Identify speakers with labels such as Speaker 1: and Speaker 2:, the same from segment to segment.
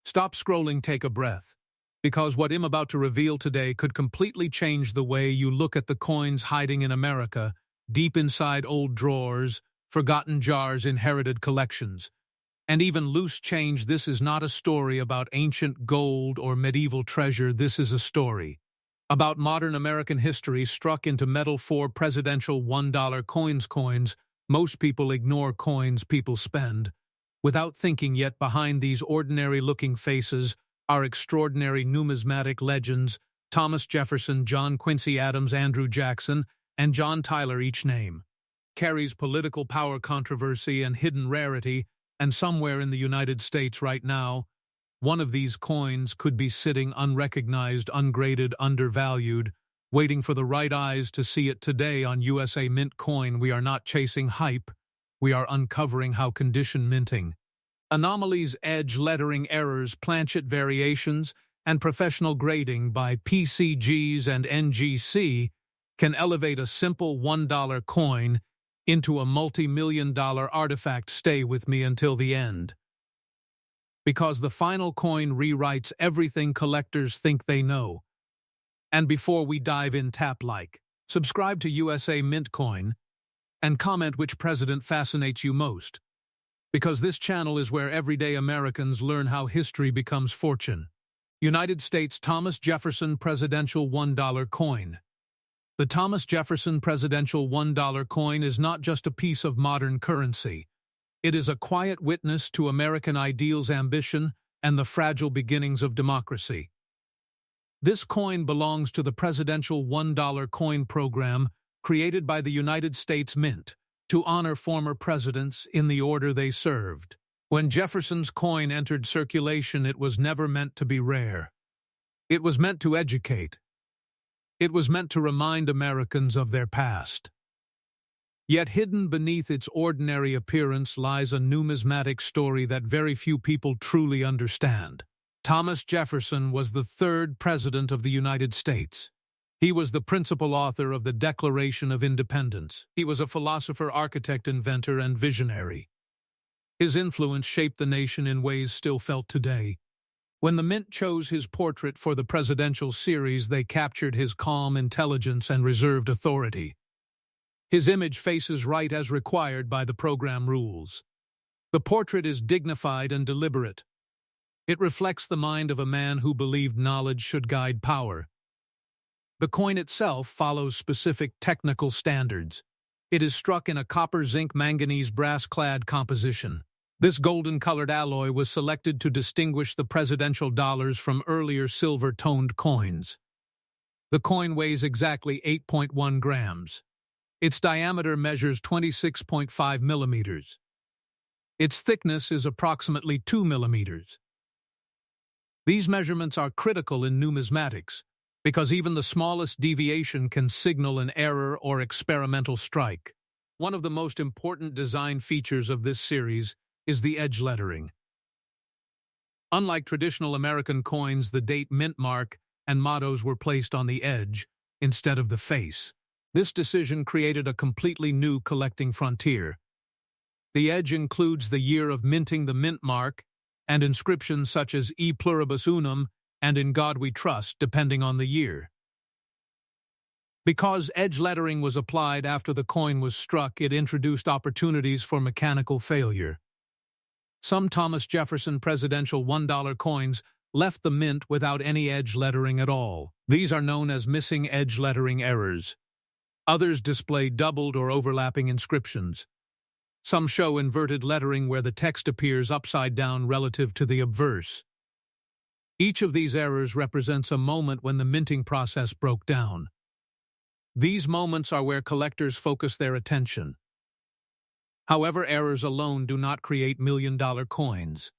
Speaker 1: Stop scrolling, take a breath, because what I'm about to reveal today could completely change the way you look at the coins hiding in America, deep inside old drawers, forgotten jars, inherited collections, and even loose change. This is not a story about ancient gold or medieval treasure. This is a story about modern American history struck into metal for presidential $1 coins. Most people ignore coins people spend without thinking, yet behind these ordinary-looking faces are extraordinary numismatic legends: Thomas Jefferson, John Quincy Adams, Andrew Jackson, and John Tyler. Each name carries political power, controversy, and hidden rarity, and somewhere in the United States right now, one of these coins could be sitting unrecognized, ungraded, undervalued, waiting for the right eyes to see it. Today on USA Mint Coin, we are not chasing hype, we are uncovering how condition minting, anomalies, edge lettering errors, planchet variations, and professional grading by PCGs and NGC can elevate a simple $1 coin into a multi-million-dollar artifact. Stay with me until the end, because the final coin rewrites everything collectors think they know. And before we dive in, tap like, subscribe to USA Mint Coin, and comment which president fascinates you most, because this channel is where everyday Americans learn how history becomes fortune. United States Thomas Jefferson Presidential $1 Coin. The Thomas Jefferson Presidential $1 coin is not just a piece of modern currency. It is a quiet witness to American ideals, ambition, and the fragile beginnings of democracy. This coin belongs to the Presidential $1 Coin Program, created by the United States Mint to honor former presidents in the order they served. When Jefferson's coin entered circulation, it was never meant to be rare. It was meant to educate. It was meant to remind Americans of their past. Yet hidden beneath its ordinary appearance lies a numismatic story that very few people truly understand. Thomas Jefferson was the third president of the United States. He was the principal author of the Declaration of Independence. He was a philosopher, architect, inventor, and visionary. His influence shaped the nation in ways still felt today. When the Mint chose his portrait for the presidential series, they captured his calm intelligence and reserved authority. His image faces right as required by the program rules. The portrait is dignified and deliberate. It reflects the mind of a man who believed knowledge should guide power. The coin itself follows specific technical standards. It is struck in a copper, zinc, manganese, brass-clad composition. This golden-colored alloy was selected to distinguish the presidential dollars from earlier silver-toned coins. The coin weighs exactly 8.1 grams. Its diameter measures 26.5 millimeters. Its thickness is approximately 2 millimeters. These measurements are critical in numismatics, because even the smallest deviation can signal an error or experimental strike. One of the most important design features of this series is the edge lettering. Unlike traditional American coins, the date, mint mark, and mottos were placed on the edge instead of the face. This decision created a completely new collecting frontier. The edge includes the year of minting, the mint mark, and inscriptions such as E pluribus unum and In God We Trust, depending on the year. Because edge lettering was applied after the coin was struck, it introduced opportunities for mechanical failure. Some Thomas Jefferson Presidential $1 coins left the mint without any edge lettering at all. These are known as missing edge lettering errors. Others display doubled or overlapping inscriptions. Some show inverted lettering where the text appears upside down relative to the obverse. Each of these errors represents a moment when the minting process broke down. These moments are where collectors focus their attention. However, errors alone do not create million-dollar coins.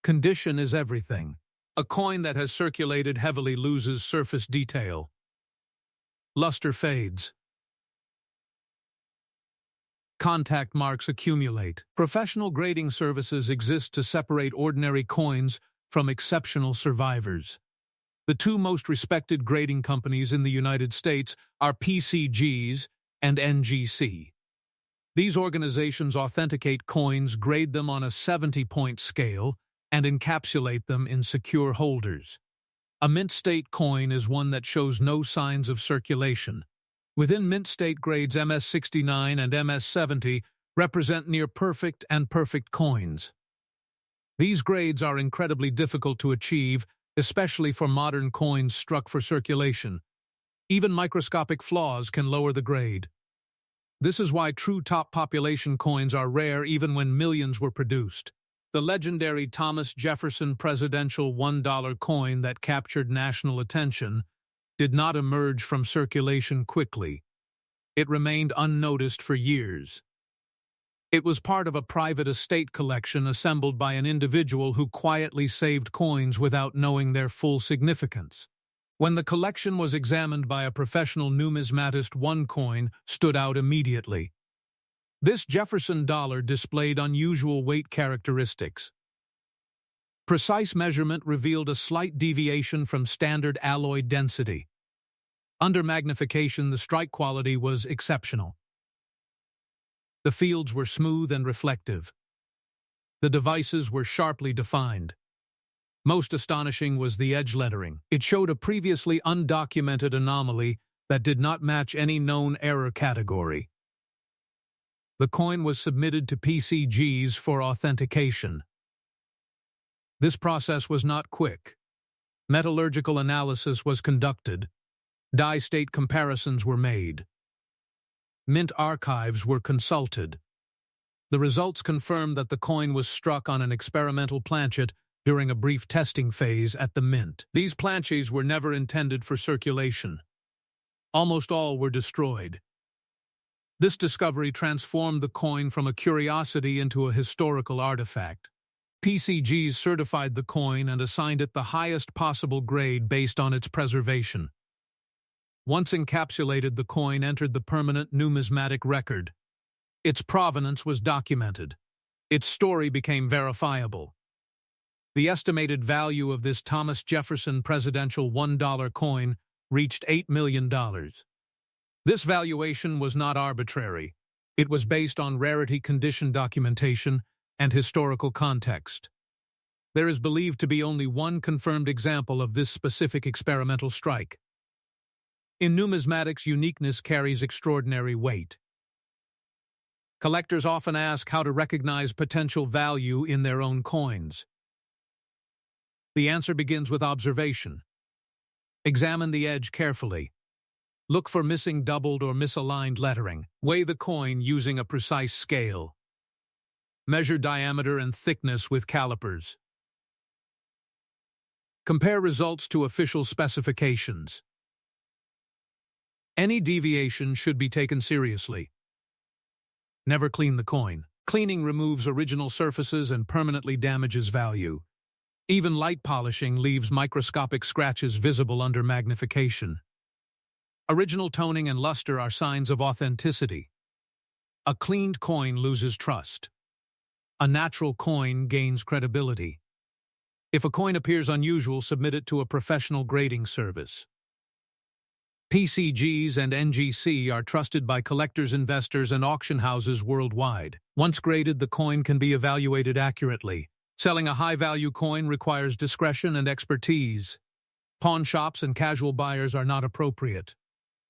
Speaker 1: Condition is everything. A coin that has circulated heavily loses surface detail. Luster fades. Contact marks accumulate. Professional grading services exist to separate ordinary coins from exceptional survivors. The two most respected grading companies in the United States are PCGs and NGC. These organizations authenticate coins, grade them on a 70-point scale, and encapsulate them in secure holders. A mint state coin is one that shows no signs of circulation. Within mint state grades MS69 and MS70 represent near-perfect and perfect coins. These grades are incredibly difficult to achieve, especially for modern coins struck for circulation. Even microscopic flaws can lower the grade. This is why true top population coins are rare even when millions were produced. The legendary Thomas Jefferson presidential $1 coin that captured national attention did not emerge from circulation quickly. It remained unnoticed for years. It was part of a private estate collection assembled by an individual who quietly saved coins without knowing their full significance. When the collection was examined by a professional numismatist, one coin stood out immediately. This Jefferson dollar displayed unusual weight characteristics. Precise measurement revealed a slight deviation from standard alloy density. Under magnification, the strike quality was exceptional. The fields were smooth and reflective. The devices were sharply defined. Most astonishing was the edge lettering. It showed a previously undocumented anomaly that did not match any known error category. The coin was submitted to PCGs for authentication. This process was not quick. Metallurgical analysis was conducted. Die-state comparisons were made. Mint archives were consulted. The results confirmed that the coin was struck on an experimental planchet during a brief testing phase at the mint. These planchets were never intended for circulation. Almost all were destroyed. This discovery transformed the coin from a curiosity into a historical artifact. PCGs certified the coin and assigned it the highest possible grade based on its preservation. Once encapsulated, the coin entered the permanent numismatic record. Its provenance was documented. Its story became verifiable. The estimated value of this Thomas Jefferson presidential $1 coin reached $8 million. This valuation was not arbitrary. It was based on rarity condition documentation and historical context. There is believed to be only one confirmed example of this specific experimental strike. In numismatics, uniqueness carries extraordinary weight. Collectors often ask how to recognize potential value in their own coins. The answer begins with observation. Examine the edge carefully. Look for missing doubled or misaligned lettering. Weigh the coin using a precise scale. Measure diameter and thickness with calipers. Compare results to official specifications. Any deviation should be taken seriously. Never clean the coin. Cleaning removes original surfaces and permanently damages value. Even light polishing leaves microscopic scratches visible under magnification. Original toning and luster are signs of authenticity. A cleaned coin loses trust. A natural coin gains credibility. If a coin appears unusual, submit it to a professional grading service. PCGs and NGC are trusted by collectors, investors, and auction houses worldwide. Once graded, the coin can be evaluated accurately. Selling a high-value coin requires discretion and expertise. Pawn shops and casual buyers are not appropriate.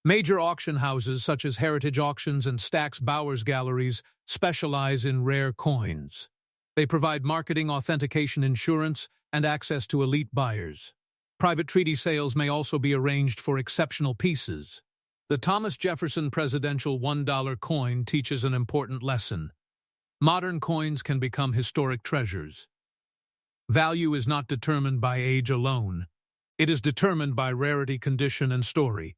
Speaker 1: Major auction houses such as Heritage Auctions and Stack's Bowers Galleries specialize in rare coins. They provide marketing, authentication, insurance, and access to elite buyers. Private treaty sales may also be arranged for exceptional pieces. The Thomas Jefferson presidential $1 coin teaches an important lesson. Modern coins can become historic treasures. Value is not determined by age alone. It is determined by rarity, condition, and story.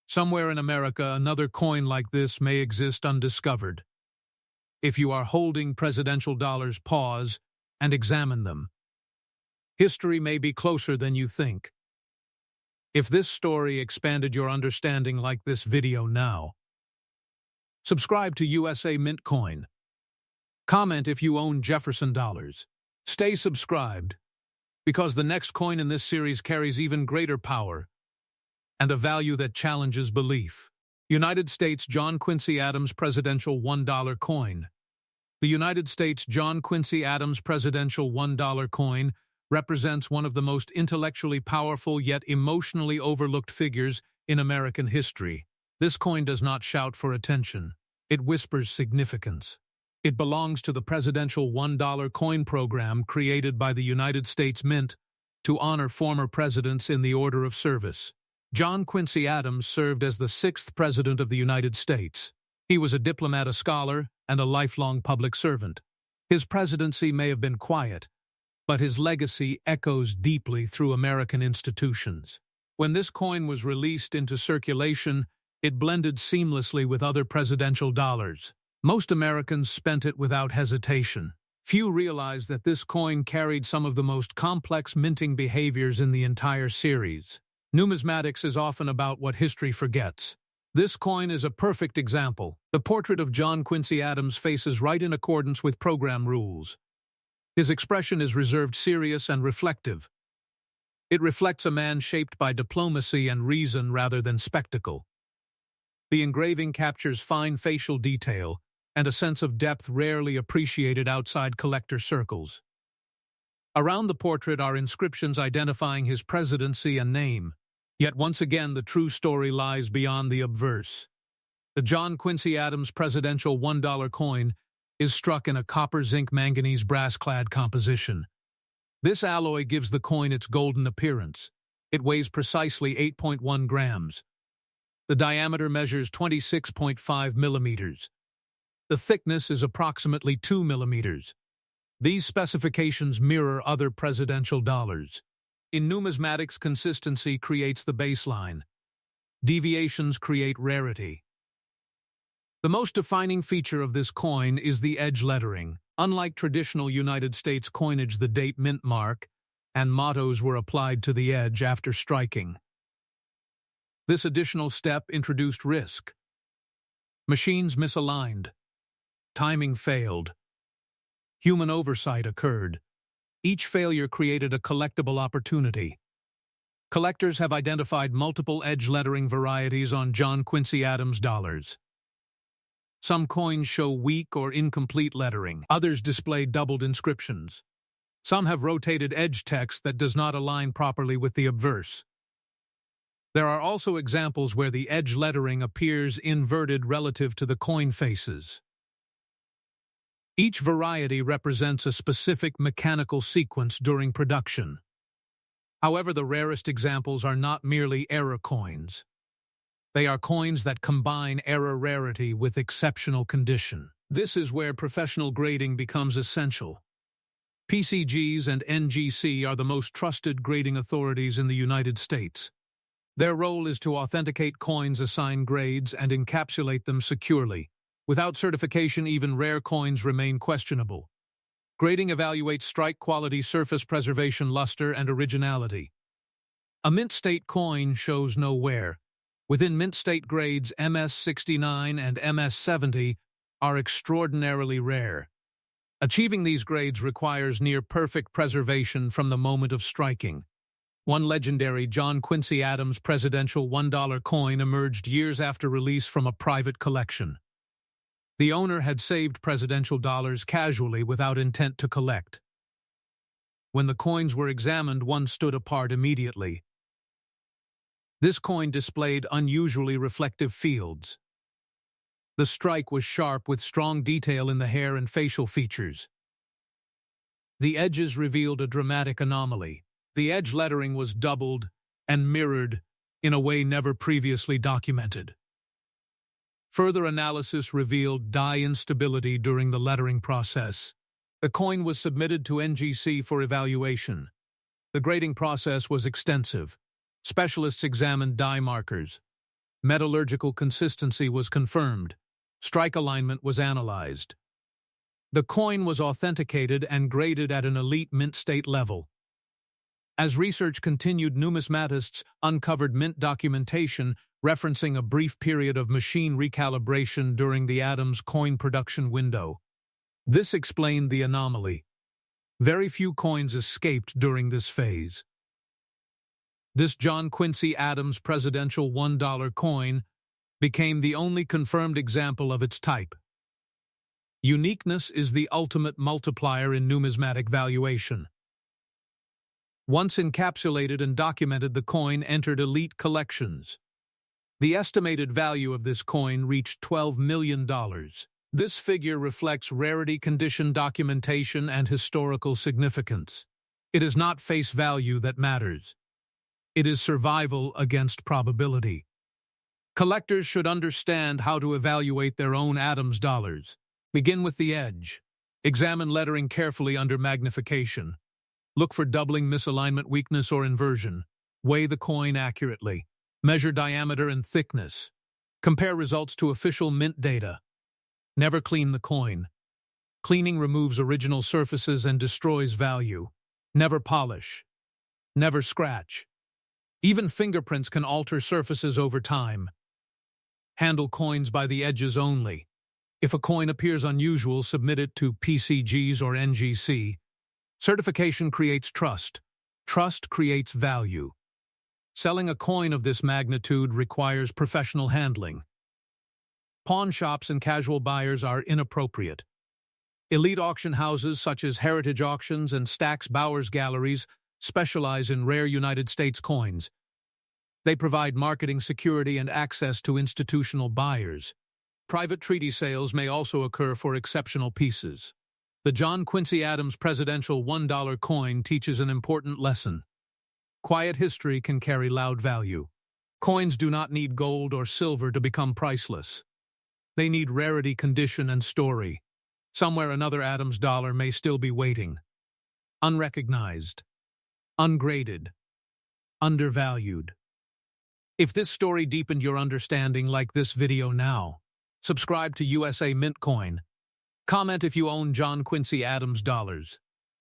Speaker 1: Somewhere in America, another coin like this may exist undiscovered. If you are holding presidential dollars, pause and examine them. History may be closer than you think. If this story expanded your understanding like this video now, subscribe to USA Mint Coin. Comment if you own Jefferson dollars. Stay subscribed, because the next coin in this series carries even greater power and a value that challenges belief. United States John Quincy Adams presidential $1 coin. The United States John Quincy Adams presidential $1 coin represents one of the most intellectually powerful yet emotionally overlooked figures in American history. This coin does not shout for attention. It whispers significance. It belongs to the presidential $1 coin program created by the United States Mint to honor former presidents in the order of service. John Quincy Adams served as the 6th President of the United States. He was a diplomat, a scholar, and a lifelong public servant. His presidency may have been quiet, but his legacy echoes deeply through American institutions. When this coin was released into circulation, it blended seamlessly with other presidential dollars. Most Americans spent it without hesitation. Few realized that this coin carried some of the most complex minting behaviors in the entire series. Numismatics is often about what history forgets. This coin is a perfect example. The portrait of John Quincy Adams faces right in accordance with program rules. His expression is reserved, serious, and reflective. It reflects a man shaped by diplomacy and reason rather than spectacle. The engraving captures fine facial detail and a sense of depth rarely appreciated outside collector circles. Around the portrait are inscriptions identifying his presidency and name. Yet once again, the true story lies beyond the obverse. The John Quincy Adams presidential $1 coin is struck in a copper-zinc-manganese brass-clad composition. This alloy gives the coin its golden appearance. It weighs precisely 8.1 grams. The diameter measures 26.5 millimeters. The thickness is approximately 2 millimeters. These specifications mirror other presidential dollars. In numismatics, consistency creates the baseline. Deviations create rarity. The most defining feature of this coin is the edge lettering. Unlike traditional United States coinage, the date, mint mark, and mottos were applied to the edge after striking. This additional step introduced risk. Machines misaligned. Timing failed. Human oversight occurred. Each failure created a collectible opportunity. Collectors have identified multiple edge lettering varieties on John Quincy Adams dollars. Some coins show weak or incomplete lettering. Others display doubled inscriptions. Some have rotated edge text that does not align properly with the obverse. There are also examples where the edge lettering appears inverted relative to the coin faces. Each variety represents a specific mechanical sequence during production. However, the rarest examples are not merely error coins. They are coins that combine error rarity with exceptional condition. This is where professional grading becomes essential. PCGs and NGC are the most trusted grading authorities in the United States. Their role is to authenticate coins, assign grades, and encapsulate them securely. Without certification, even rare coins remain questionable. Grading evaluates strike quality, surface preservation, luster, and originality. A mint state coin shows no wear. Within mint state grades, MS69 and MS70 are extraordinarily rare. Achieving these grades requires near-perfect preservation from the moment of striking. One legendary John Quincy Adams presidential $1 coin emerged years after release from a private collection. The owner had saved presidential dollars casually without intent to collect. When the coins were examined, one stood apart immediately. This coin displayed unusually reflective fields. The strike was sharp with strong detail in the hair and facial features. The edges revealed a dramatic anomaly. The edge lettering was doubled and mirrored in a way never previously documented. Further analysis revealed die instability during the lettering process. The coin was submitted to NGC for evaluation. The grading process was extensive. Specialists examined die markers. Metallurgical consistency was confirmed. Strike alignment was analyzed. The coin was authenticated and graded at an elite mint state level. As research continued, numismatists uncovered mint documentation referencing a brief period of machine recalibration during the Adams coin production window. This explained the anomaly. Very few coins escaped during this phase. This John Quincy Adams presidential $1 coin became the only confirmed example of its type. Uniqueness is the ultimate multiplier in numismatic valuation. Once encapsulated and documented, the coin entered elite collections. The estimated value of this coin reached $12 million. This figure reflects rarity, condition, documentation, and historical significance. It is not face value that matters. It is survival against probability. Collectors should understand how to evaluate their own Adams dollars. Begin with the edge. Examine lettering carefully under magnification. Look for doubling, misalignment, weakness, or inversion. Weigh the coin accurately. Measure diameter and thickness. Compare results to official mint data. Never clean the coin. Cleaning removes original surfaces and destroys value. Never polish. Never scratch. Even fingerprints can alter surfaces over time. Handle coins by the edges only. If a coin appears unusual, submit it to PCGs or NGC. Certification creates trust. Trust creates value. Selling a coin of this magnitude requires professional handling. Pawn shops and casual buyers are inappropriate. Elite auction houses such as Heritage Auctions and Stack's Bowers Galleries specialize in rare United States coins. They provide marketing security and access to institutional buyers. Private treaty sales may also occur for exceptional pieces. The John Quincy Adams presidential $1 coin teaches an important lesson. Quiet history can carry loud value. Coins do not need gold or silver to become priceless. They need rarity, condition, and story. Somewhere another Adams dollar may still be waiting. Unrecognized. Ungraded. Undervalued. If this story deepened your understanding, like this video now. Subscribe to USA Mint Coin. Comment if you own John Quincy Adams dollars.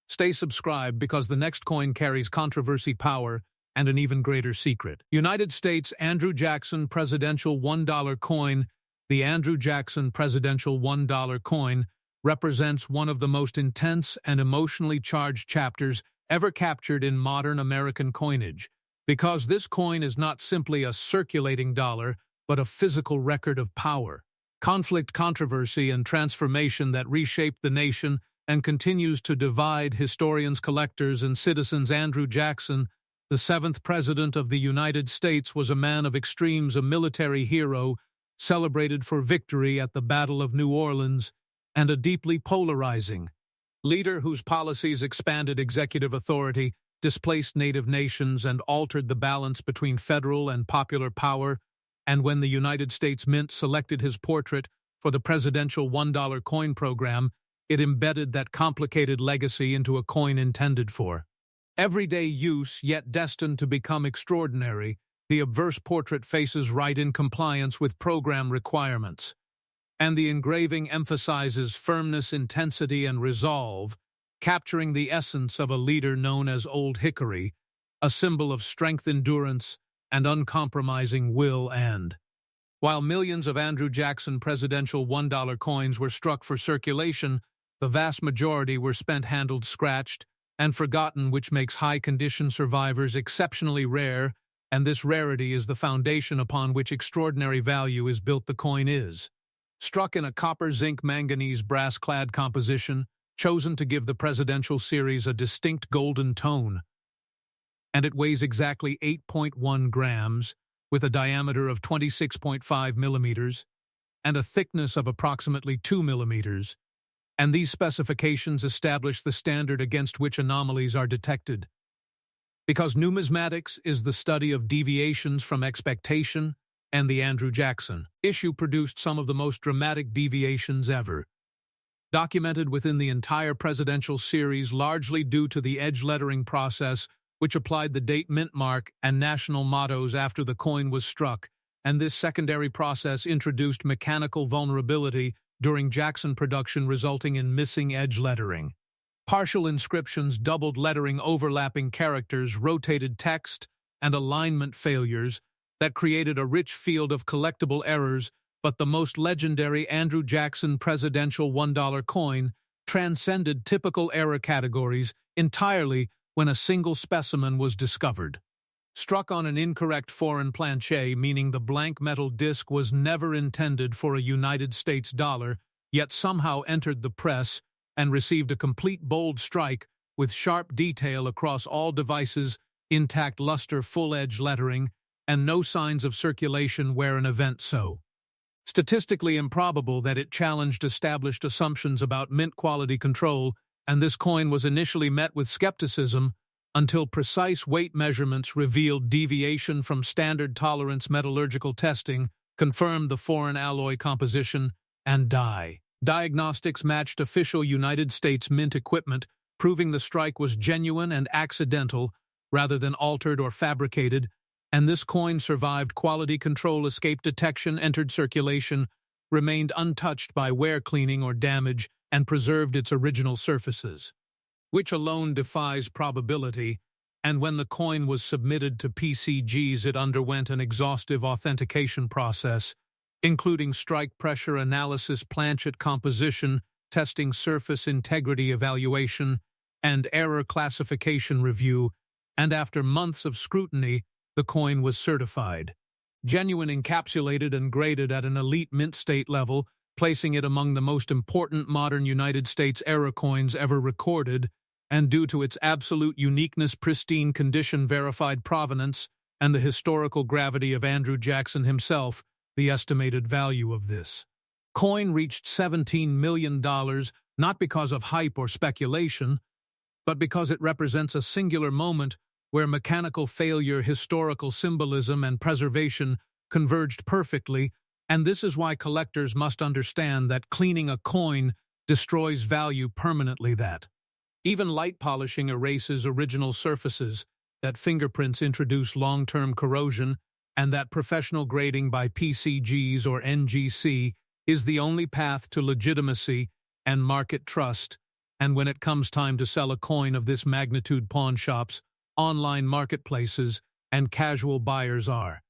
Speaker 1: Stay subscribed because the next coin carries controversy, power, and an even greater secret. United States Andrew Jackson Presidential $1 coin. The Andrew Jackson Presidential $1 coin represents one of the most intense and emotionally charged chapters ever captured in modern American coinage, because this coin is not simply a circulating dollar, but a physical record of power, conflict, controversy, and transformation that reshaped the nation and continues to divide historians, collectors, and citizens. Andrew Jackson, the 7th President of the United States, was a man of extremes, a military hero, celebrated for victory at the Battle of New Orleans, and a deeply polarizing leader whose policies expanded executive authority, displaced native nations, and altered the balance between federal and popular power. And when the United States Mint selected his portrait for the presidential $1 coin program, it embedded that complicated legacy into a coin intended for everyday use, yet destined to become extraordinary. The obverse portrait faces right in compliance with program requirements, and the engraving emphasizes firmness, intensity, and resolve, capturing the essence of a leader known as Old Hickory, a symbol of strength, endurance, and uncompromising will. And while millions of Andrew Jackson presidential $1 coins were struck for circulation, the vast majority were spent, handled, scratched, and forgotten, which makes high-condition survivors exceptionally rare, and this rarity is the foundation upon which extraordinary value is built. The coin is struck in a copper, zinc, manganese, brass-clad composition, chosen to give the presidential series a distinct golden tone, and it weighs exactly 8.1 grams, with a diameter of 26.5 millimeters and a thickness of approximately 2 millimeters, and these specifications establish the standard against which anomalies are detected. Because numismatics is the study of deviations from expectation, and the Andrew Jackson issue produced some of the most dramatic deviations ever, documented within the entire presidential series, largely due to the edge lettering process, which applied the date, mint mark, and national mottos after the coin was struck, and this secondary process introduced mechanical vulnerability during Jackson production, resulting in missing edge lettering, partial inscriptions, doubled lettering, overlapping characters, rotated text, and alignment failures that created a rich field of collectible errors. But the most legendary Andrew Jackson presidential $1 coin transcended typical error categories entirely when a single specimen was discovered. Struck on an incorrect foreign planche, meaning the blank metal disc was never intended for a United States dollar, yet somehow entered the press and received a complete bold strike with sharp detail across all devices, intact luster full-edge lettering, and no signs of circulation where an event so statistically improbable that it challenged established assumptions about mint quality control, and this coin was initially met with skepticism until precise weight measurements revealed deviation from standard tolerance metallurgical testing, confirmed the foreign alloy composition, and die. Diagnostics matched official United States Mint equipment, proving the strike was genuine and accidental rather than altered or fabricated, and this coin survived quality control, escaped detection, entered circulation, remained untouched by wear cleaning or damage, and preserved its original surfaces, which alone defies probability, and when the coin was submitted to PCGs it underwent an exhaustive authentication process, including strike pressure analysis, planchet composition, testing surface integrity evaluation, and error classification review, and after months of scrutiny, the coin was certified. Genuine, encapsulated, and graded at an elite mint state level, placing it among the most important modern United States era coins ever recorded, and due to its absolute uniqueness, pristine condition, verified provenance, and the historical gravity of Andrew Jackson himself, the estimated value of this coin reached $17 million, not because of hype or speculation, but because it represents a singular moment where mechanical failure, historical symbolism, and preservation converged perfectly, and this is why collectors must understand that cleaning a coin destroys value permanently, that even light polishing erases original surfaces, that fingerprints introduce long-term corrosion, and that professional grading by PCGs or NGC is the only path to legitimacy and market trust, and when it comes time to sell a coin of this magnitude, pawn shops, online marketplaces, and casual buyers are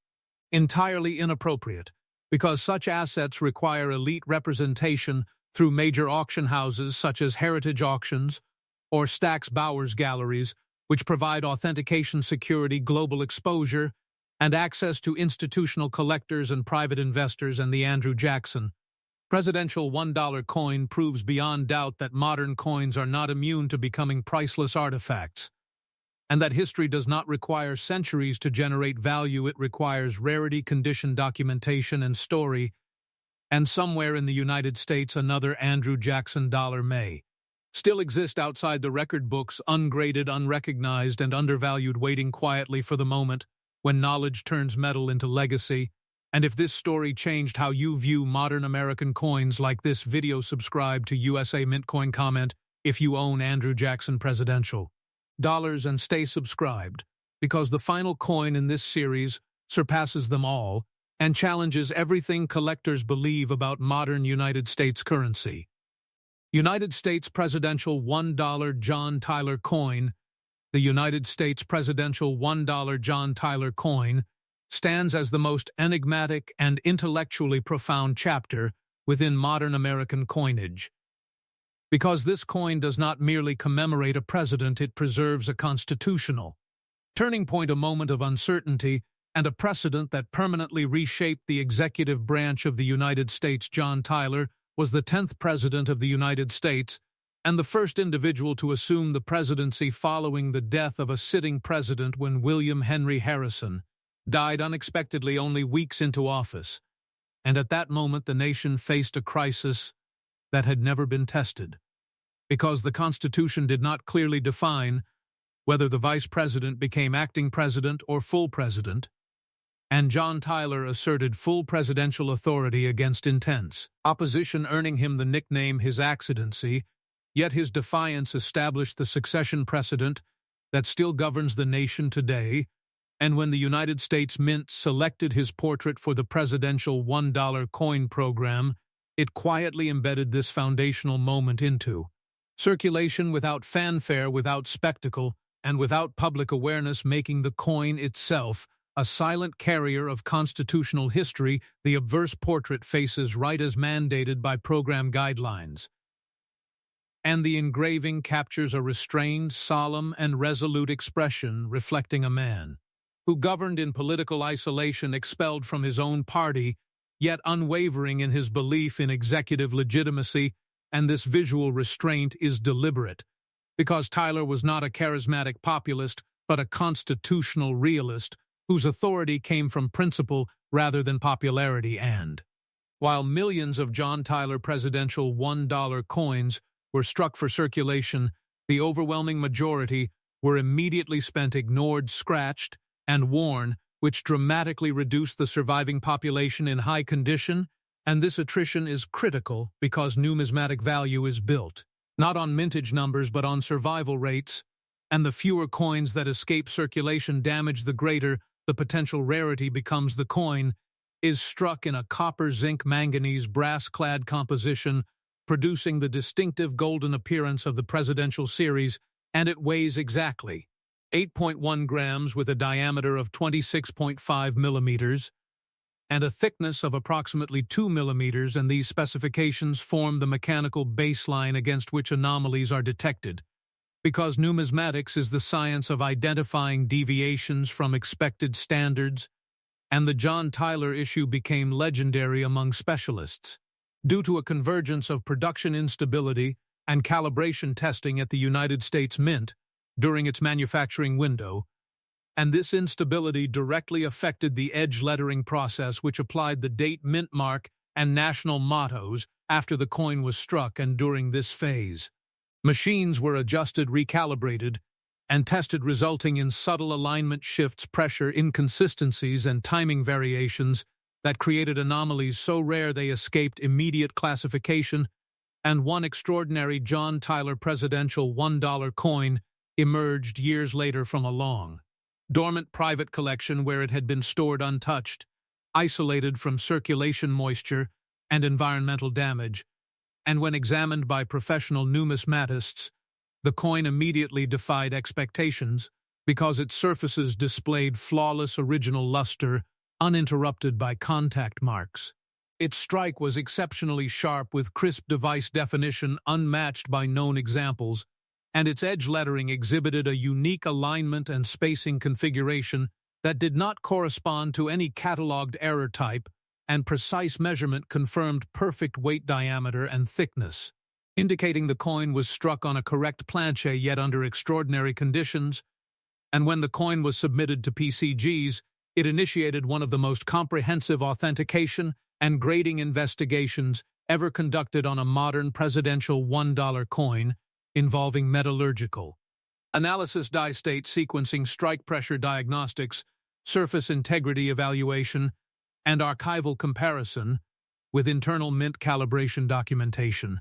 Speaker 1: entirely inappropriate, because such assets require elite representation through major auction houses such as Heritage Auctions or Stack's Bowers Galleries, which provide authentication security, global exposure, and access to institutional collectors and private investors. And the Andrew Jackson presidential $1 coin proves beyond doubt that modern coins are not immune to becoming priceless artifacts, and that history does not require centuries to generate value. It requires rarity, condition, documentation, and story, and somewhere in the United States another Andrew Jackson dollar may still exist outside the record books, ungraded, unrecognized, and undervalued, waiting quietly for the moment when knowledge turns metal into legacy. And if this story changed how you view modern American coins, like this video, subscribe to USA Mint Coin, comment if you own Andrew Jackson presidential dollars, and stay subscribed, because the final coin in this series surpasses them all and challenges everything collectors believe about modern United States currency. United States Presidential $1 John Tyler coin. The United States Presidential $1 John Tyler coin stands as the most enigmatic and intellectually profound chapter within modern American coinage. Because this coin does not merely commemorate a president, it preserves a constitutional turning point, a moment of uncertainty, and a precedent that permanently reshaped the executive branch of the United States. John Tyler was the 10th President of the United States and the first individual to assume the presidency following the death of a sitting president when William Henry Harrison died unexpectedly only weeks into office. And at that moment the nation faced a crisis that had never been tested, because the Constitution did not clearly define whether the vice president became acting president or full president, and John Tyler asserted full presidential authority against intense opposition, earning him the nickname His Accidency, yet his defiance established the succession precedent that still governs the nation today, and when the United States Mint selected his portrait for the presidential $1 coin program, it quietly embedded this foundational moment into circulation without fanfare, without spectacle, and without public awareness, making the coin itself a silent carrier of constitutional history. The obverse portrait faces right as mandated by program guidelines, and the engraving captures a restrained, solemn, and resolute expression reflecting a man who governed in political isolation, expelled from his own party, yet unwavering in his belief in executive legitimacy, and this visual restraint is deliberate, because Tyler was not a charismatic populist, but a constitutional realist whose authority came from principle rather than popularity. And while millions of John Tyler presidential $1 coins were struck for circulation, the overwhelming majority were immediately spent ignored, scratched, and worn, which dramatically reduced the surviving population in high condition, and this attrition is critical because numismatic value is built, not on mintage numbers but on survival rates, and the fewer coins that escape circulation damage, the greater the potential rarity becomes. The coin is struck in a copper-zinc-manganese brass-clad composition, producing the distinctive golden appearance of the presidential series, and it weighs exactly 8.1 grams with a diameter of 26.5 millimeters and a thickness of approximately 2 millimeters, and these specifications form the mechanical baseline against which anomalies are detected. Because numismatics is the science of identifying deviations from expected standards, and the John Tyler issue became legendary among specialists. Due to a convergence of production instability and calibration testing at the United States Mint during its manufacturing window, and this instability directly affected the edge lettering process, which applied the date, mint mark, and national mottos after the coin was struck. And during this phase, machines were adjusted, recalibrated, and tested, resulting in subtle alignment shifts, pressure inconsistencies, and timing variations that created anomalies so rare they escaped immediate classification. And one extraordinary John Tyler presidential $1 coin emerged years later from a long, dormant private collection where it had been stored untouched, isolated from circulation moisture and environmental damage, and when examined by professional numismatists, the coin immediately defied expectations because its surfaces displayed flawless original luster, uninterrupted by contact marks. Its strike was exceptionally sharp with crisp device definition unmatched by known examples, and its edge lettering exhibited a unique alignment and spacing configuration that did not correspond to any catalogued error type, and precise measurement confirmed perfect weight, diameter, and thickness, indicating the coin was struck on a correct planche yet under extraordinary conditions. And when the coin was submitted to PCGs, it initiated one of the most comprehensive authentication and grading investigations ever conducted on a modern presidential $1 coin, involving metallurgical analysis, die-state sequencing, strike pressure diagnostics, surface integrity evaluation, and archival comparison with internal mint calibration documentation.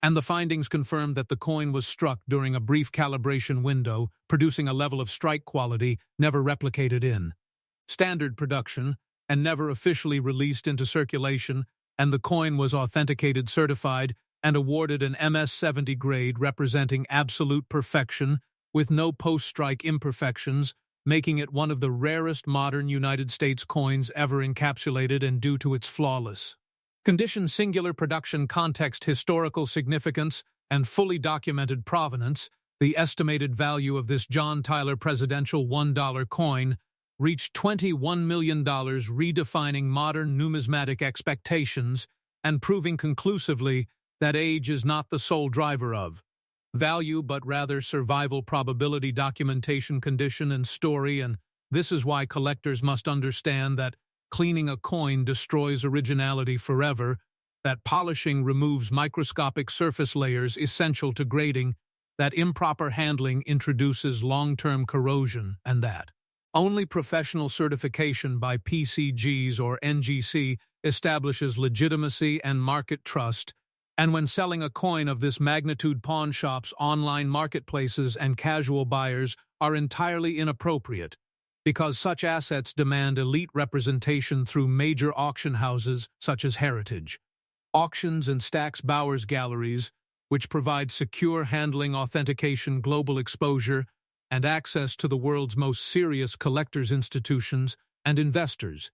Speaker 1: And the findings confirmed that the coin was struck during a brief calibration window, producing a level of strike quality never replicated in standard production and never officially released into circulation, and the coin was authenticated, certified, and awarded an MS-70 grade representing absolute perfection with no post-strike imperfections, making it one of the rarest modern United States coins ever encapsulated. And due to its flawless condition, singular production context, historical significance, and fully documented provenance, the estimated value of this John Tyler presidential $1 coin reached $21 million, redefining modern numismatic expectations and proving conclusively that age is not the sole driver of value, but rather survival probability, documentation, condition, and story. And this is why collectors must understand that cleaning a coin destroys originality forever, that polishing removes microscopic surface layers essential to grading, that improper handling introduces long-term corrosion, and that only professional certification by PCGs or NGC establishes legitimacy and market trust. And when selling a coin of this magnitude, pawn shops, online marketplaces, and casual buyers are entirely inappropriate, because such assets demand elite representation through major auction houses such as Heritage Auctions and Stack's Bowers Galleries, which provide secure handling, authentication, global exposure, and access to the world's most serious collectors' institutions and investors.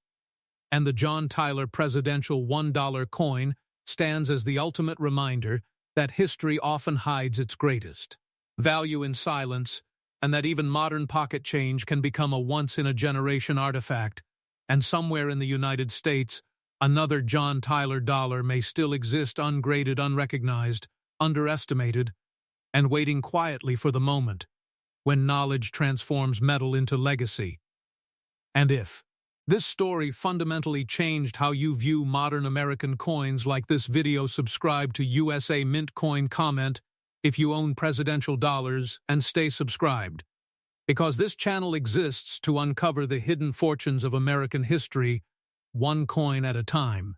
Speaker 1: And the John Tyler presidential $1 coin stands as the ultimate reminder that history often hides its greatest value in silence, and that even modern pocket change can become a once-in-a-generation artifact. And somewhere in the United States, Another John Tyler dollar may still exist ungraded, unrecognized, underestimated, and waiting quietly for the moment when knowledge transforms metal into legacy. And if this story fundamentally changed how you view modern American coins, like this video, subscribe to USA Mint Coin, comment if you own presidential dollars, and stay subscribed. Because this channel exists to uncover the hidden fortunes of American history, one coin at a time.